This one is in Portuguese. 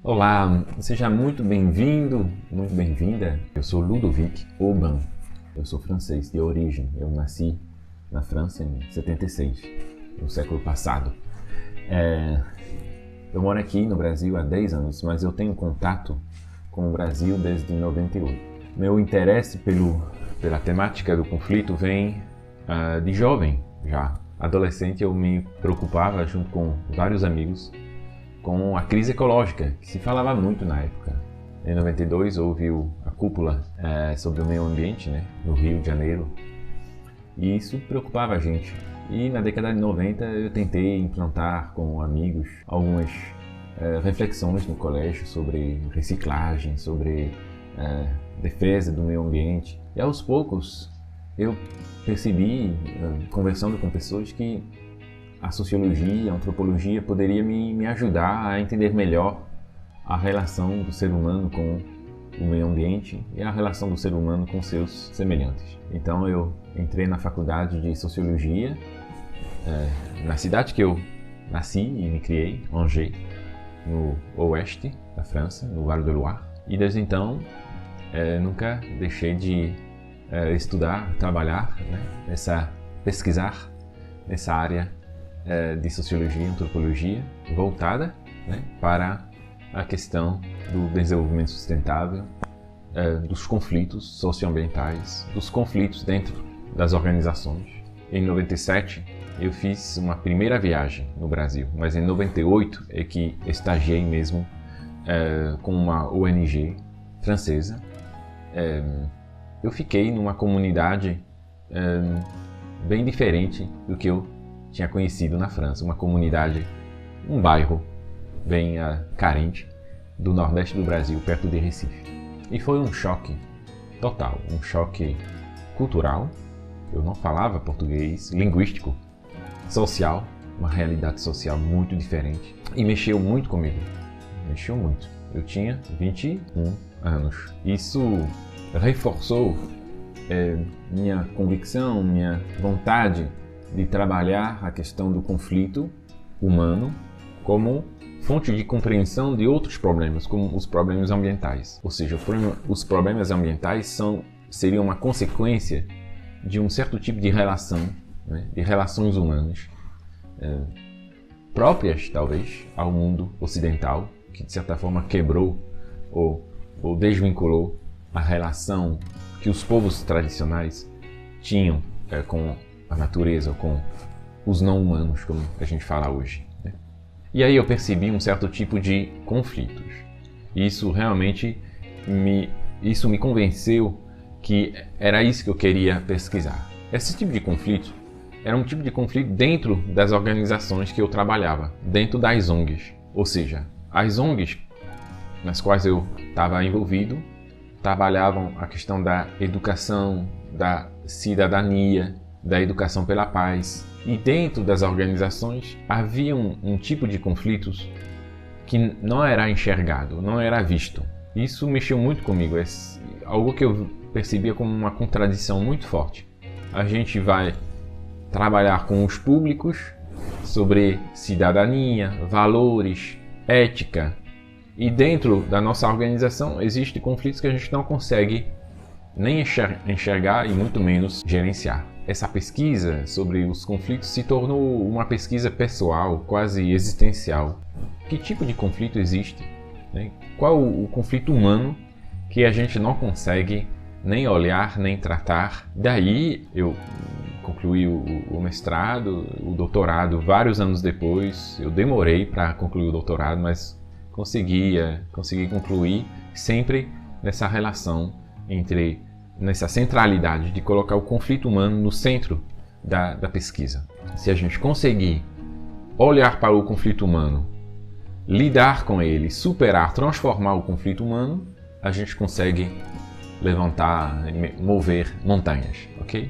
Olá, seja muito bem-vindo, muito bem-vinda. Eu sou Ludovic Auban, eu sou francês de origem. Eu nasci na França em 76, no século passado. Eu moro aqui no Brasil há 10 anos, mas eu tenho contato com o Brasil desde 98. Meu interesse pela temática do conflito vem de jovem já. Adolescente eu me preocupava junto com vários amigos com a crise ecológica, que se falava muito na época. Em 92 houve a cúpula sobre o meio ambiente, né, no Rio de Janeiro, e isso preocupava a gente. E na década de 90 eu tentei implantar com amigos algumas reflexões no colégio sobre reciclagem, sobre defesa do meio ambiente. E aos poucos eu percebi, conversando com pessoas, que a sociologia, a antropologia poderia me ajudar a entender melhor a relação do ser humano com o meio ambiente e a relação do ser humano com seus semelhantes. Então eu entrei na faculdade de sociologia, na cidade que eu nasci e me criei, Angers, no oeste da França, no Vale do Loire. E desde então nunca deixei de estudar, trabalhar, pesquisar nessa área de sociologia e antropologia voltada, para a questão do desenvolvimento sustentável, dos conflitos socioambientais, dos conflitos dentro das organizações. Em 97 eu fiz uma primeira viagem no Brasil, mas em 98 é que estagiei mesmo com uma ONG francesa. Eu fiquei numa comunidade bem diferente do que eu tinha conhecido na França, uma comunidade, um bairro bem carente do nordeste do Brasil, perto de Recife. E foi um choque total, um choque cultural. Eu não falava português, linguístico, social, uma realidade social muito diferente. E mexeu muito comigo, mexeu muito. Eu tinha 21 anos. Isso reforçou minha convicção, minha vontade de trabalhar a questão do conflito humano como fonte de compreensão de outros problemas, como os problemas ambientais. Ou seja, os problemas ambientais seriam uma consequência de um certo tipo de relação, de relações humanas, próprias, talvez, ao mundo ocidental, que de certa forma quebrou ou desvinculou a relação que os povos tradicionais tinham com a natureza, ou com os não-humanos, como a gente fala hoje. E aí eu percebi um certo tipo de conflitos. Isso realmente me convenceu que era isso que eu queria pesquisar. Esse tipo de conflito era um tipo de conflito dentro das organizações que eu trabalhava, dentro das ONGs. Ou seja, as ONGs nas quais eu estava envolvido trabalhavam a questão da educação, da cidadania, da educação pela paz. E dentro das organizações havia um tipo de conflitos que não era enxergado, não era visto. Isso mexeu muito comigo, é algo que eu percebia como uma contradição muito forte. A gente vai trabalhar com os públicos sobre cidadania, valores, ética, e dentro da nossa organização existem conflitos que a gente não consegue nem enxergar e muito menos gerenciar. Essa pesquisa sobre os conflitos se tornou uma pesquisa pessoal, quase existencial. Que tipo de conflito existe? Qual o conflito humano que a gente não consegue nem olhar, nem tratar? Daí eu concluí o mestrado, o doutorado vários anos depois. Eu demorei para concluir o doutorado, mas consegui concluir sempre nessa relação nessa centralidade de colocar o conflito humano no centro da pesquisa. Se a gente conseguir olhar para o conflito humano, lidar com ele, superar, transformar o conflito humano, a gente consegue levantar, mover montanhas, ok?